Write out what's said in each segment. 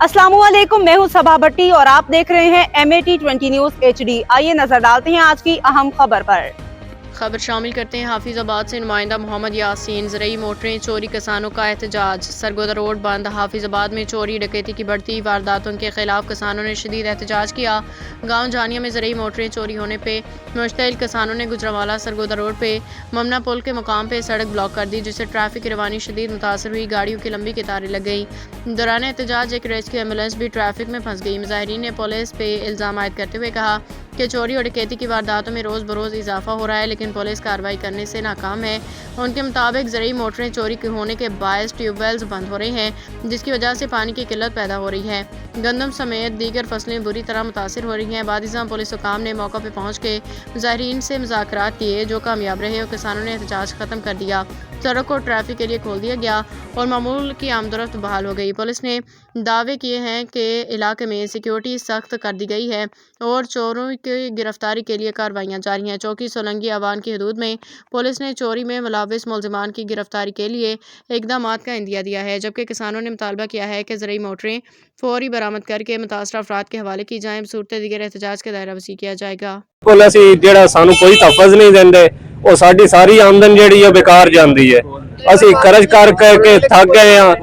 अस्सलामुअलैकुम, मैं हूं सबा भट्टी और आप देख रहे हैं MAT 20 न्यूज़ HD। आइए नजर डालते हैं आज की अहम खबर पर। खबर शामिल करते हैं हाफिजाबाद से नुमाइंदा मोहम्मद यासीन। ज़रई मोटरें चोरी, किसानों का एहतजाज। सरगोदा रोड बंद। हाफिजाबाद में चोरी डकैती की बढ़ती वारदातों के खिलाफ किसानों ने शदीद एहतजाज किया। गाँव जानिया में ज़रई मोटरें चोरी होने पर मुश्तइल किसानों ने गुजरावाला सरगोदा रोड पे ममना पुल के मुकाम पर सड़क ब्लॉक कर दी, जिससे ट्रैफिक की रवानी शदीद मुतासर हुई। गाड़ियों की लंबी कतारें लग गई। दौरान एहतजाज एक रेस्क्यू एम्बुलेंस भी ट्रैफिक में फंस गई। मुजाहिरीन ने पुलिस पे इल्ज़ाम आयद करते हुए कहा कि चोरी और डकैती की वारदातों में रोज़ बरोज़ इजाफा हो रहा है, लेकिन पुलिस कार्रवाई करने से नाकाम है। उनके मुताबिक ज़रई मोटरें चोरी होने के बायस ट्यूबवेल्स बंद हो रहे हैं, जिसकी वजह से पानी की किल्लत पैदा हो रही है। गंदम समेत दीगर फसलें बुरी तरह मुतासर हो रही हैं। बादिज़ां पुलिस हुकाम ने मौका पर पहुँच के मुजाहिरीन से मुज़ाकरात किए, जो कामयाब रहे और किसानों ने एहतजाज ख़त्म कर दिया। सड़क को ट्रैफिक के लिए खोल दिया गया और मामूल की आमदोरफ्त बहाल हो गई। पुलिस ने दावे किए हैं कि इलाके में सिक्योरिटी सख्त कर दी गई है और चोरों की गिरफ्तारी के लिए कार्रवाइयाँ जारी हैं। चौकी सोलंगी आवान की हदूद में पुलिस ने चोरी में मुलविस मुलजिमान की गिरफ्तारी के लिए इकदाम का इंदिया दिया है, जबकि किसानों ने मुतालबा किया है कि ज़रई मोटरें फौरी बरामद करके मुतासरा अफराद के हवाले की जाएँ। सूरत दीगर एहतजाज का दायरा वसी किया जाएगा। कोई तहफ़्फ़ुज़ नहीं देंदे, ਉਹ ਸਾਡੀ ਸਾਰੀ ਆਮਦਨ ਜਿਹੜੀ ਹੈ ਬੇਕਾਰ ਜਾਂਦੀ ਹੈ। ਅਸੀਂ ਕਰਜ਼ ਕਰਕੇ ਥੱਕ ਗਏ ਆ।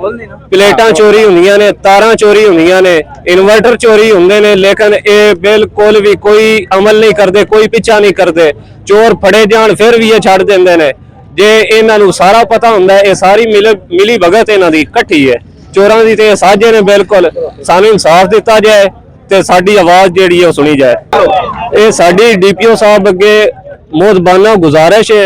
ਪਲੇਟਾਂ ਚੋਰੀ ਹੁੰਦੀਆਂ ਨੇ, ਤਾਰਾਂ ਚੋਰੀ ਹੁੰਦੀਆਂ ਨੇ, ਇਨਵਰਟਰ ਚੋਰੀ ਹੁੰਦੇ ਨੇ, ਲੇਕਿਨ ਇਹ ਬਿਲਕੁਲ ਵੀ ਕੋਈ ਅਮਲ ਨਹੀਂ ਕਰਦੇ, ਕੋਈ ਪਿੱਛਾ ਨਹੀਂ ਕਰਦੇ। ਚੋਰ ਫੜੇ ਜਾਣ ਫਿਰ ਵੀ ਇਹ ਛੱਡ ਦਿੰਦੇ ਨੇ। ਜੇ ਇਹਨਾਂ ਨੂੰ ਸਾਰਾ ਪਤਾ ਹੁੰਦਾ ਇਹ ਸਾਰੀ ਮਿਲੀ ਭਗਤ ਇਹਨਾਂ ਦੀ ਇਕੱਠੀ ਹੈ। ਚੋਰਾਂ ਦੀ ਤੇ ਸਾਜ਼ੇ ਨੇ। ਬਿਲਕੁਲ ਸਾਨੂੰ ਇਨਸਾਫ ਦਿੱਤਾ ਜਾਏ ਤੇ ਸਾਡੀ ਆਵਾਜ਼ ਜਿਹੜੀ ਹੈ ਉਹ ਸੁਣੀ ਜਾਏ। ਇਹ ਸਾਡੀ DPO ਸਾਹਿਬ ਅੱਗੇ मोहबाना गुजारिश है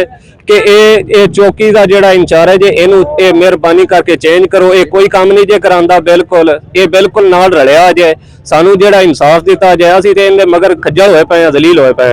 कि ये चौकी का जोड़ा इंचार्ज है, इनू मेहरबानी करके चेंज करो। ये कोई काम नहीं जे करांदा, बिल्कुल ये बिल्कुल नाल रलिया जे। सानू जोड़ा इंसाफ दिता जाए। असीं ते इहदे मगर खज्जल होए पे, दलील होए पे।